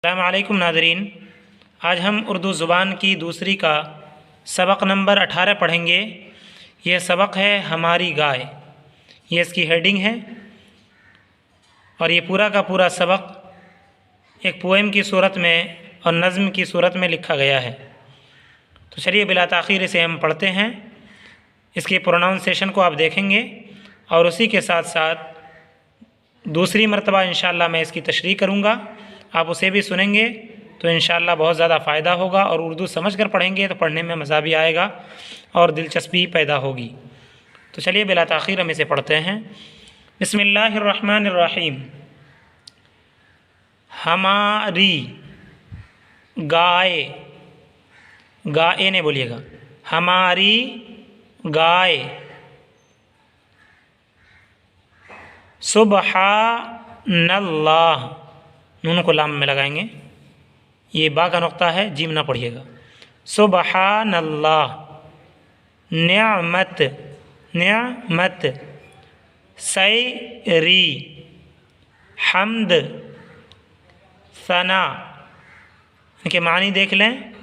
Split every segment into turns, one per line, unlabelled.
अस्सलामुअलैकुम नाज़रीन, आज हम उर्दू ज़ुबान की दूसरी का सबक नंबर 18 पढ़ेंगे। ये सबक है हमारी गाय। ये इसकी हेडिंग है और ये पूरा का पूरा सबक एक पोएम की सूरत में और नज़्म की सूरत में लिखा गया है। तो चलिए बिला ताख़ीर इसे हम पढ़ते हैं। इसके प्रोनाउंसिएशन को आप देखेंगे और उसी के साथ साथ दूसरी मरतबा इंशाअल्लाह मैं इसकी तशरीह करूँगा। आप उसे भी सुनेंगे तो इंशाअल्लाह बहुत ज़्यादा फ़ायदा होगा और उर्दू समझ कर पढ़ेंगे तो पढ़ने में मज़ा भी आएगा और दिलचस्पी पैदा होगी। तो चलिए बिला ताख़ीर हम इसे पढ़ते हैं। बिस्मिल्लाहिर्रहमानिर्रहीम। हमारी गाय, गाय ने बोलिएगा, हमारी गाय। सुबहानल्लाह, नून को लाम में लगाएंगे, ये बा का नुक्ता है, जीम ना पढ़िएगा। सुबहानल्लाह। निअमत, निअमत। सैरी, हम्द, सना। इनके मानी देख लें।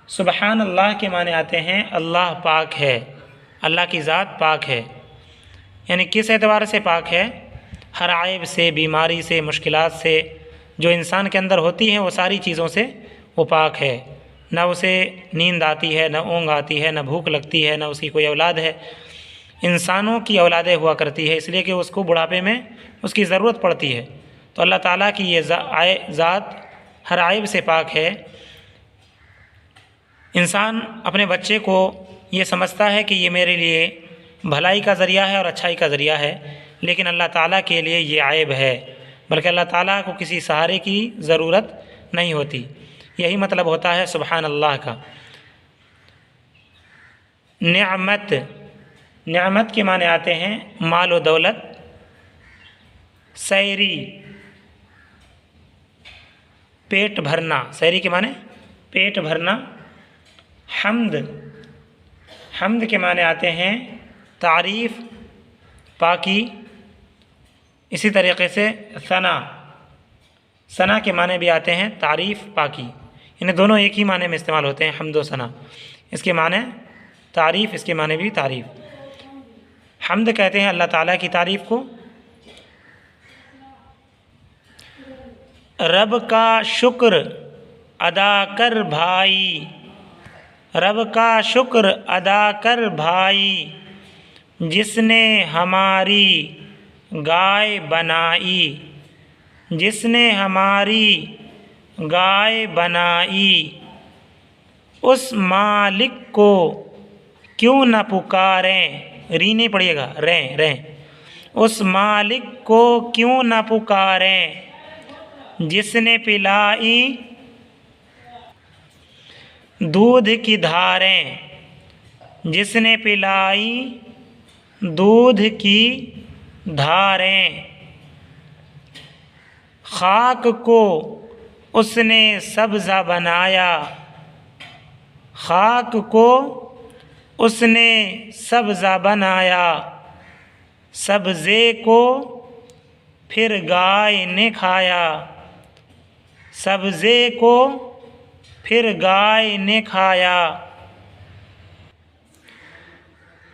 सुबहान अल्लाह के माने आते हैं अल्लाह पाक है, अल्लाह की ज़ात पाक है। यानी किस एतबार से पाक है? हर आयब से, बीमारी से, मुश्किलात से जो इंसान के अंदर होती हैं वो सारी चीज़ों से वो पाक है। न उसे नींद आती है, न ऊँघ आती है, न भूख लगती है, न उसकी कोई औलाद है। इंसानों की औलादें हुआ करती है इसलिए कि उसको बुढ़ापे में उसकी ज़रूरत पड़ती है। तो अल्लाह ताला की ये ज़ात हर आयब से पाक है। इंसान अपने बच्चे को ये समझता है कि ये मेरे लिए भलाई का ज़रिया है और अच्छाई का ज़रिया है, लेकिन अल्लाह ताला के लिए ये आयब है, बल्कि अल्लाह ताला को किसी सहारे की ज़रूरत नहीं होती। यही मतलब होता है सुबहान अल्लाह का। निअमत, निअमत के माने आते हैं माल व दौलत। सैरी, पेट भरना, सैरी के माने पेट भरना। हम्द, हम्द के माने आते हैं तारीफ़, पाकी। इसी तरीक़े से सना, सना के माने भी आते हैं तारीफ़, पाकी। इन्हें दोनों एक ही माने में इस्तेमाल होते हैं, हम्द व सना। इसके माने तारीफ़, इसके माने भी तारीफ़। हम्द कहते हैं अल्लाह ताला की तारीफ़ को। रब का शुक्र अदा कर भाई, रब का शुक्र अदा कर भाई, जिसने हमारी गाय बनाई, जिसने हमारी गाय बनाई। उस मालिक को क्यों न पुकारें, री नहीं पढ़िएगा, रें रें। उस मालिक को क्यों न पुकारें, जिसने पिलाई दूध की धारें, जिसने पिलाई दूध की धारें। खाक को उसने सब्ज़ा बनाया, खाक को उसने सब्ज़ा बनाया। सब्ज़े को फिर गाय ने खाया, सब्ज़े को फिर गाय ने खाया।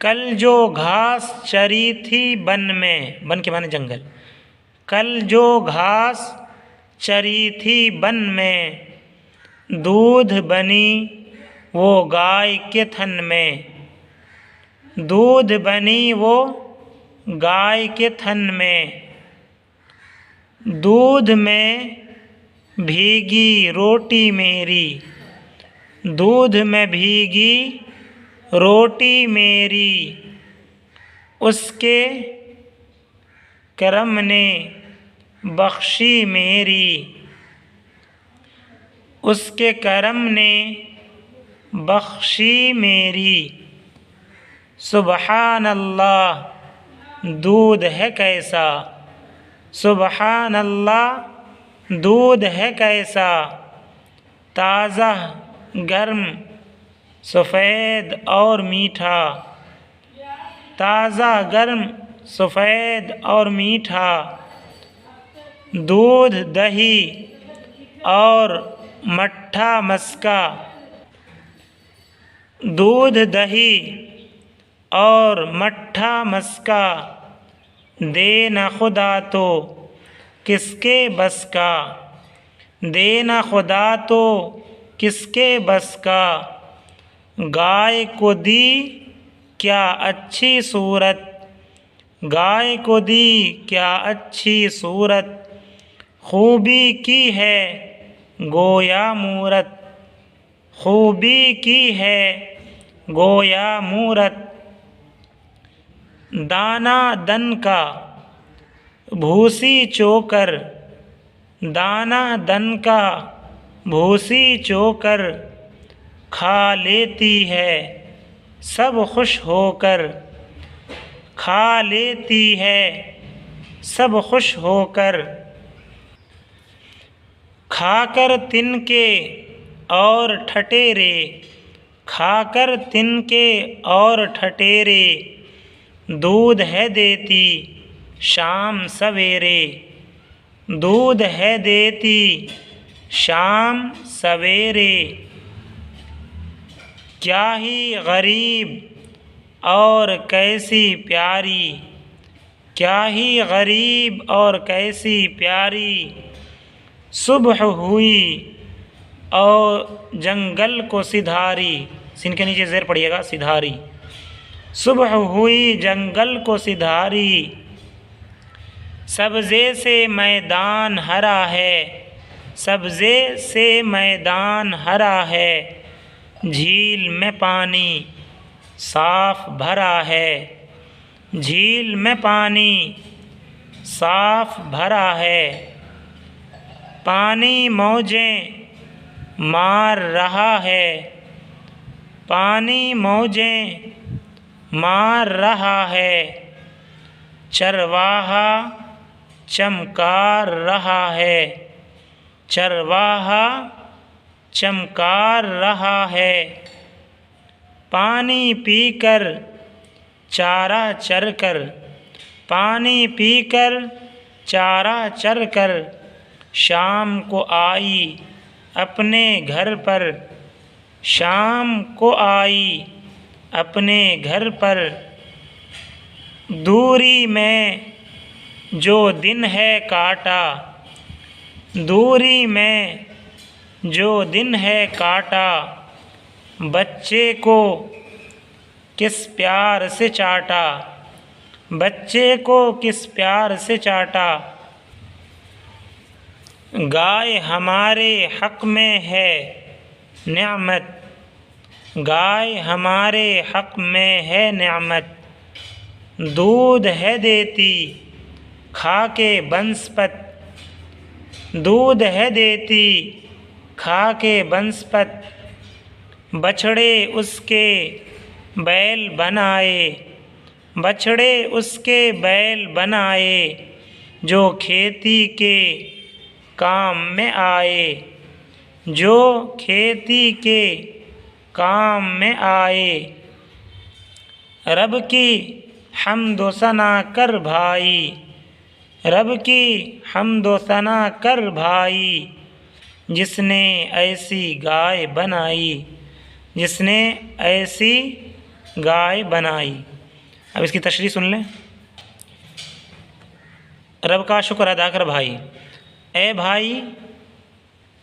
कल जो घास चरी थी बन में, बन के माने जंगल। कल जो घास चरी थी बन में, दूध बनी वो गाय के थन में, दूध बनी वो गाय के थन में। दूध में भीगी रोटी मेरी, दूध में भीगी रोटी मेरी। उसके करम ने बख्शी मेरी, उसके करम ने बख्शी मेरी। सुबहान अल्लाह, दूध है कैसा, सुबहान अल्लाह, दूध है कैसा। ताज़ा गर्म सफ़ेद और मीठा, ताज़ा गर्म सफ़ेद और मीठा। दूध दही और मट्ठा मस्का। दूध दही और मट्ठा मस्का, दे न खुदा तो किसके बस का। दे न खुदा तो किसके बस का, गाय को दी क्या अच्छी सूरत। गाय को दी क्या अच्छी सूरत, खूबी की है गोया मूरत। खूबी की है गोया मूरत, दाना दन का भूसी चोकर। दाना दन का भूसी चोकर, खा लेती है सब खुश होकर। खा लेती है सब खुश होकर, खाकर तिनके और ठटेरे। खाकर तिनके और ठटेरे, दूध है देती शाम सवेरे। दूध है देती शाम सवेरे, क्या ही गरीब और कैसी प्यारी। क्या ही गरीब और कैसी प्यारी, सुबह हुई और जंगल को सिधारी। सिन के नीचे ज़ेर पड़िएगा, सिधारी। सुबह हुई जंगल को सिधारी, सब्ज़े से मैदान हरा है। सब्ज़े से मैदान हरा है, झील में पानी साफ़ भरा है। झील में पानी साफ़ भरा है, पानी मौजें मार रहा है। पानी मौजें मार रहा है, चरवाहा चमकार रहा है। चरवाहा चमकार रहा है, पानी पीकर चारा चरकर। पानी पीकर चारा चरकर, शाम को आई अपने घर पर। शाम को आई अपने घर पर, दूरी में जो दिन है काटा। दूरी में जो दिन है काटा, बच्चे को किस प्यार से चाटा। बच्चे को किस प्यार से चाटा, गाय हमारे हक़ में है नेमत। गाय हमारे हक़ में है नेमत, दूध है देती खा के बनस्पत। दूध है देती खा के बनस्पत, बछड़े उसके बैल बनाए। बछड़े उसके बैल बनाए, जो खेती के काम में आए। जो खेती के काम में आए, रब की हम्द व सना कर भाई। रब की हम्द व सना कर भाई, जिसने ऐसी गाय बनाई। जिसने ऐसी गाय बनाई। अब इसकी तशरीह सुन लें। रब का शुक्र अदा कर भाई। ए भाई,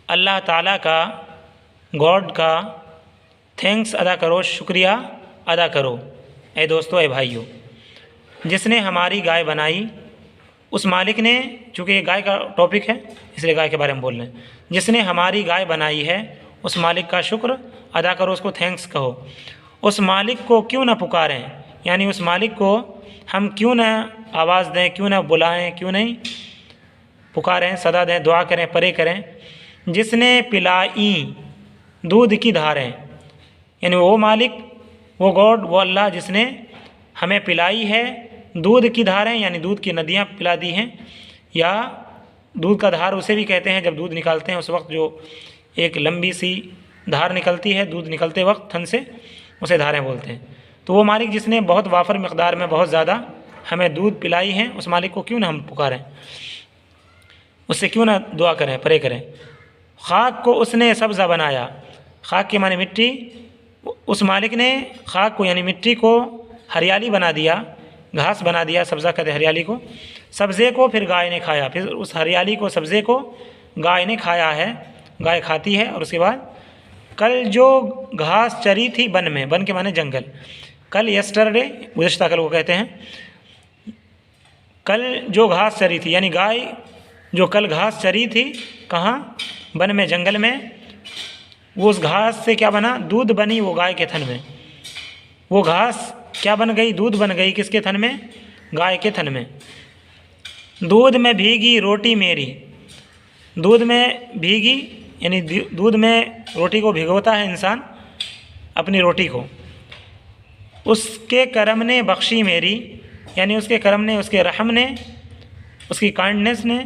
अल्लाह ताला का, गॉड का थैंक्स अदा करो, शुक्रिया अदा करो। ए दोस्तों, ए भाइयों, जिसने हमारी गाय बनाई, उस मालिक ने, चूँकि ये गाय का टॉपिक है इसलिए गाय के बारे में बोल रहे हैं, जिसने हमारी गाय बनाई है उस मालिक का शुक्र अदा करो, उसको थैंक्स कहो। उस मालिक को क्यों ना पुकारें, यानी उस मालिक को हम क्यों ना आवाज़ दें, क्यों ना बुलाएं, क्यों नहीं पुकारें, सदा दें, दुआ करें, परे करें। जिसने पिलाई दूध की धारें, यानी वो मालिक, वो गॉड, वो अल्लाह जिसने हमें पिलाई है दूध की धारें, यानी दूध की नदियाँ पिला दी हैं। या दूध का धार उसे भी कहते हैं जब दूध निकालते हैं उस वक्त जो एक लंबी सी धार निकलती है दूध निकलते वक्त थन से, उसे धारें बोलते हैं। तो वो मालिक जिसने बहुत वाफर मकदार में बहुत ज़्यादा हमें दूध पिलाई है, उस मालिक को क्यों ना हम पुकारें। उससे क्यों ना दुआ करें, प्रे करें। खाक को उसने सब्ज़ा बनाया, खाक के माने मिट्टी, उस मालिक ने खाक को यानी मिट्टी को हरियाली बना दिया, घास बना दिया, सब्ज़ा कहते हरियाली को। सब्ज़े को फिर गाय ने खाया, फिर उस हरियाली को, सब्ज़े को गाय ने खाया है, गाय खाती है। और उसके बाद कल जो घास चरी थी वन में, वन के माने जंगल, कल यस्टरडे गुज़श्ता कल को कहते हैं, कल जो घास चरी थी यानी गाय जो कल घास चरी थी, कहाँ, वन में, जंगल में, वो उस घास से क्या बना, दूध बनी वो गाय के थन में। वो घास क्या बन गई, दूध बन गई, किसके थन में, गाय के थन में। दूध में भीगी रोटी मेरी, दूध में भीगी यानी दूध में रोटी को भिगोता है इंसान, अपनी रोटी को, उसके करम ने बख्शी मेरी, यानी उसके करम ने, उसके रहम ने, उसकी काइंडनेस ने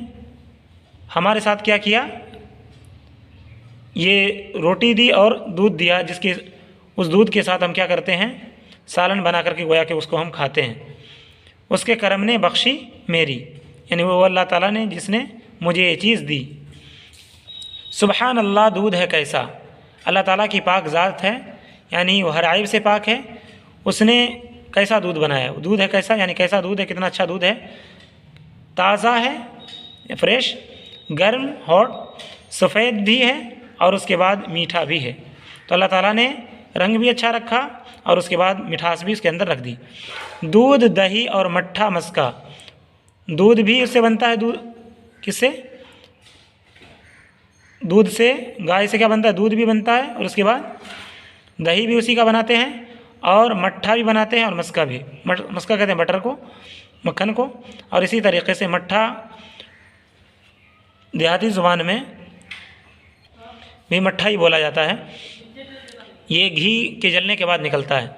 हमारे साथ क्या किया, ये रोटी दी और दूध दिया, जिसके उस दूध के साथ हम क्या करते हैं, सालन बना करके गोया कि उसको हम खाते हैं। उसके करम ने बख्शी मेरी, यानी वो अल्लाह ताला ने जिसने मुझे ये चीज़ दी। सुबहान अल्लाह, दूध है कैसा, अल्लाह ताला की पाक ज़ात है, यानी वो हर आइब से पाक है। उसने कैसा दूध बनाया, दूध है कैसा यानी कैसा दूध है, कितना अच्छा दूध है, ताज़ा है, फ्रेश, गर्म, हॉट, सफ़ेद भी है और उसके बाद मीठा भी है। तो अल्लाह ताला ने रंग भी अच्छा रखा और उसके बाद मिठास भी उसके अंदर रख दी। दूध, दही और मट्ठा मस्का, दूध भी उससे बनता है, दूध किससे, दूध से, गाय से क्या बनता है, दूध भी बनता है और उसके बाद दही भी उसी का बनाते हैं और मट्ठा भी बनाते हैं और मस्का भी, मस्का कहते हैं बटर को, मक्खन को। और इसी तरीके से मट्ठा देहाती ज़ुबान में भी मट्ठा ही बोला जाता है। ये घी के जलने के बाद निकलता है,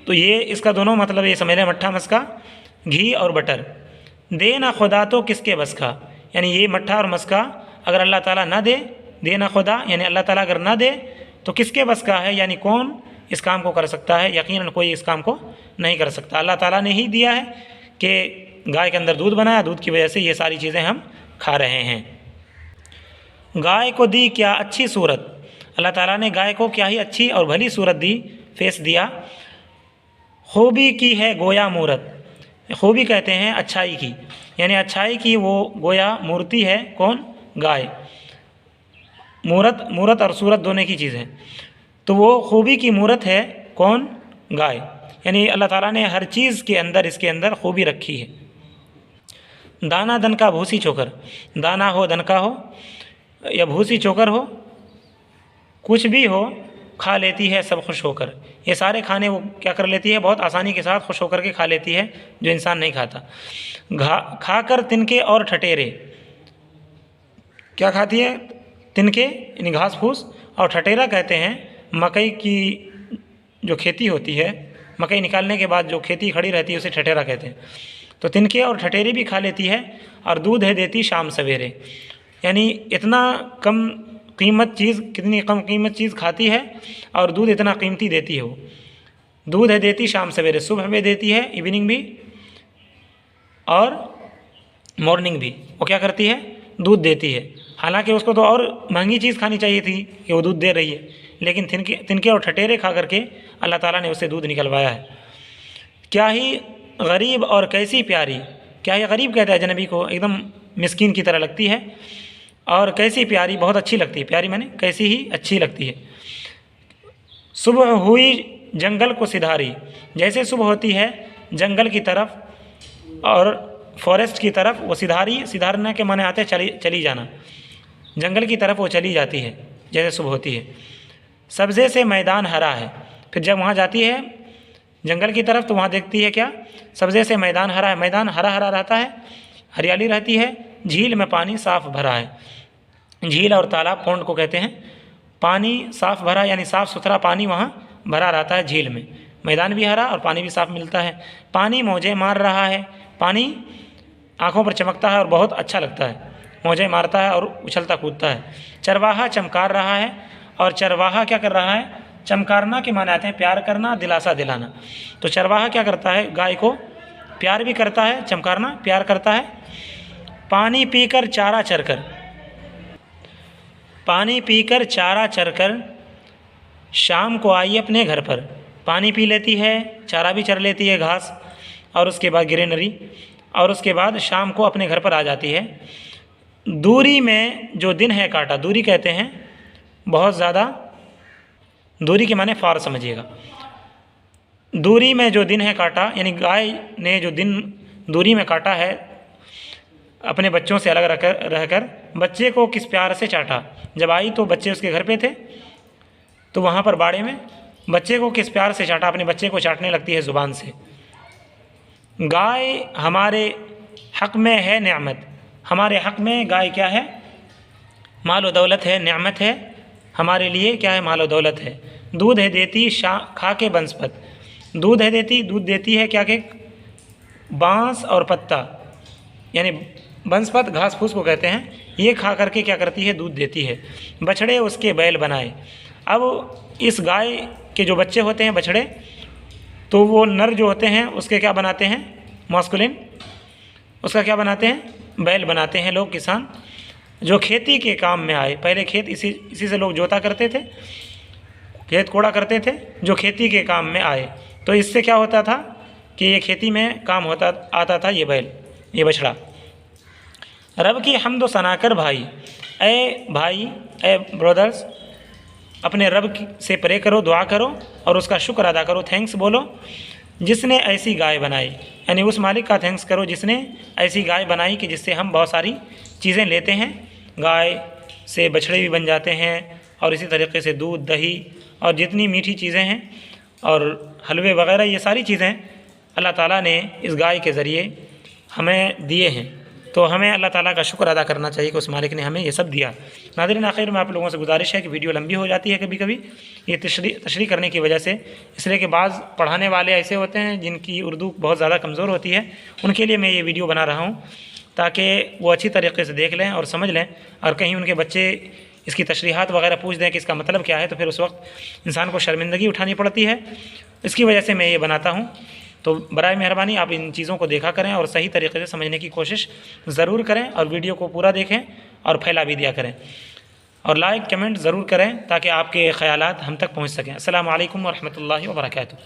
तो ये इसका दोनों मतलब ये समझ लें, मट्ठा मस्का, घी और बटर। दे ना खुदा तो किसके बस का, यानी ये मट्ठा और मस्का अगर अल्लाह ताला ना दे, दे ना खुदा यानी अल्लाह ताला अगर ना दे तो किसके बस का है, यानी कौन इस काम को कर सकता है, यकीनन कोई इस काम को नहीं कर सकता। अल्लाह ताला ने ही दिया है कि गाय के अंदर दूध बनाया, दूध की वजह से ये सारी चीज़ें हम खा रहे हैं। गाय को दी क्या अच्छी सूरत, अल्लाह ताला ने गाय को क्या ही अच्छी और भली सूरत दी, फेस दिया। खूबी की है गोया मूरत, खूबी कहते हैं अच्छाई की, यानी अच्छाई की वो गोया मूर्ति है, कौन, गाय। मूरत, मूरत और सूरत दोनों की चीज़ है, तो वो खूबी की मूरत है, कौन, गाय। यानी अल्लाह ताला ने हर चीज़ के अंदर, इसके अंदर खूबी रखी है। दाना दन का भूसी चोकर, दाना हो, दन का हो या भूसी चोकर हो, कुछ भी हो, खा लेती है सब खुश होकर। ये सारे खाने वो क्या कर लेती है, बहुत आसानी के साथ खुश होकर के खा लेती है, जो इंसान नहीं खाता। खाकर तिनके और ठटेरे, क्या खाती है, तिनके यानी घास फूस, और ठटेरा कहते हैं मकई की जो खेती होती है, मकई निकालने के बाद जो खेती खड़ी रहती है उसे ठटेरा कहते हैं। तो तिनके और ठटेरे भी खा लेती है और दूध है देती शाम सवेरे, यानी इतना कम कीमत चीज़, कितनी कम कीमत चीज़ खाती है और दूध इतना कीमती देती है। वो दूध है देती शाम सवेरे, सुबह में देती है, इवनिंग भी और मॉर्निंग भी, वो क्या करती है, दूध देती है। हालांकि उसको तो और महंगी चीज़ खानी चाहिए थी कि वो दूध दे रही है, लेकिन तिनके और ठटेरे खा करके अल्लाह ताला ने उससे दूध निकलवाया है। क्या ही गरीब और कैसी प्यारी, क्या ही गरीब कहता है अजनबी को, एकदम मिस्कीन की तरह लगती है, और कैसी प्यारी, बहुत अच्छी लगती है, प्यारी माने कैसी ही अच्छी लगती है। सुबह हुई जंगल को सिधारी, जैसे सुबह होती है जंगल की तरफ और फॉरेस्ट की तरफ, वो सिधारी, सिधारने के माने आते हैं चली जाना, जंगल की तरफ वो चली जाती है जैसे सुबह होती है। सब्ज़े से मैदान हरा है, फिर जब वहाँ जाती है जंगल की तरफ तो वहाँ देखती है क्या, सब्ज़े से मैदान हरा है, मैदान हरा हरा रहता है, हरियाली रहती है। झील में पानी साफ़ भरा है, झील और तालाब पौंड को कहते हैं, पानी साफ़ भरा यानी साफ़ सुथरा पानी वहाँ भरा रहता है झील में, मैदान भी हरा और पानी भी साफ़ मिलता है। पानी मौजें मार रहा है, पानी आँखों पर चमकता है और बहुत अच्छा लगता है, मौजें मारता है और उछलता कूदता है। चरवाहा चमकार रहा है, और चरवाहा क्या कर रहा है, चमकारना के माने आते हैं प्यार करना, दिलासा दिलाना। तो चरवाहा क्या करता है, गाय को प्यार भी करता है, चमकारना प्यार करता है, पानी पीकर चारा चरकर, पानी पीकर चारा चरकर शाम को आई अपने घर पर। पानी पी लेती है, चारा भी चर लेती है, घास और उसके बाद ग्रीनरी, और उसके बाद शाम को अपने घर पर आ जाती है। दूरी में जो दिन है काटा, दूरी कहते हैं बहुत ज़्यादा, दूरी के माने फार समझिएगा। दूरी में जो दिन है काटा, यानी गाय ने जो दिन दूरी में काटा है अपने बच्चों से अलग रहकर बच्चे को किस प्यार से चाटा। जब आई तो बच्चे उसके घर पे थे, तो वहाँ पर बाड़े में बच्चे को किस प्यार से चाटा, अपने बच्चे को चाटने लगती है ज़ुबान से। गाय हमारे हक़ में है नेमत, हमारे हक़ में गाय क्या है, माल व दौलत है, नेमत है, हमारे लिए क्या है, माल व दौलत है। दूध है देती खा के बनस्पत, दूध है देती, दूध देती है क्या के बाँस और पत्ता, यानी बनस्पत घास फूस को कहते हैं। ये खा करके क्या करती है, दूध देती है। बछड़े उसके बैल बनाए। अब इस गाय के जो बच्चे होते हैं बछड़े, तो वो नर जो होते हैं उसके क्या बनाते हैं, मस्कुलिन, उसका क्या बनाते हैं, बैल बनाते हैं लोग किसान, जो खेती के काम में आए। पहले खेत इसी से लोग जोता करते थे, खेत कोड़ा करते थे, जो खेती के काम में आए। तो इससे क्या होता था कि ये खेती में काम होता आता था ये बैल, ये बछड़ा। रब की हम्द व सना कर भाई, ए भाई, ए ब्रदर्स, अपने रब से प्रे करो, दुआ करो और उसका शुक्र अदा करो, थैंक्स बोलो, जिसने ऐसी गाय बनाई। यानी उस मालिक का थैंक्स करो जिसने ऐसी गाय बनाई कि जिससे हम बहुत सारी चीज़ें लेते हैं। गाय से बछड़े भी बन जाते हैं, और इसी तरीके से दूध, दही और जितनी मीठी चीज़ें हैं और हलवे वगैरह, ये सारी चीज़ें अल्लाह ताला ने इस गाय के ज़रिए हमें दिए हैं। तो हमें अल्लाह ताला का शुक्र अदा करना चाहिए कि उस मालिक ने हमें ये सब दिया। नाज़रीन, आखिर में आप लोगों से गुजारिश है कि वीडियो लंबी हो जाती है कभी कभी, ये तशरीह करने की वजह से, इसलिए कि बाज़ पढ़ाने वाले ऐसे होते हैं जिनकी उर्दू बहुत ज़्यादा कमज़ोर होती है, उनके लिए मैं ये वीडियो बना रहा हूँ ताकि वो अच्छी तरीके से देख लें और समझ लें, और कहीं उनके बच्चे इसकी तशरीहात वगैरह पूछ दें कि इसका मतलब क्या है, तो फिर उस वक्त इंसान को शर्मिंदगी उठानी पड़ती है। इसकी वजह से मैं ये बनाता हूँ। तो बराए मेहरबानी आप इन चीज़ों को देखा करें और सही तरीके से समझने की कोशिश ज़रूर करें, और वीडियो को पूरा देखें और फैला भी दिया करें, और लाइक कमेंट ज़रूर करें ताकि आपके ख़यालात हम तक पहुँच सकें। अस्सलामु अलैकुम व रहमतुल्लाहि व बरकातुहू।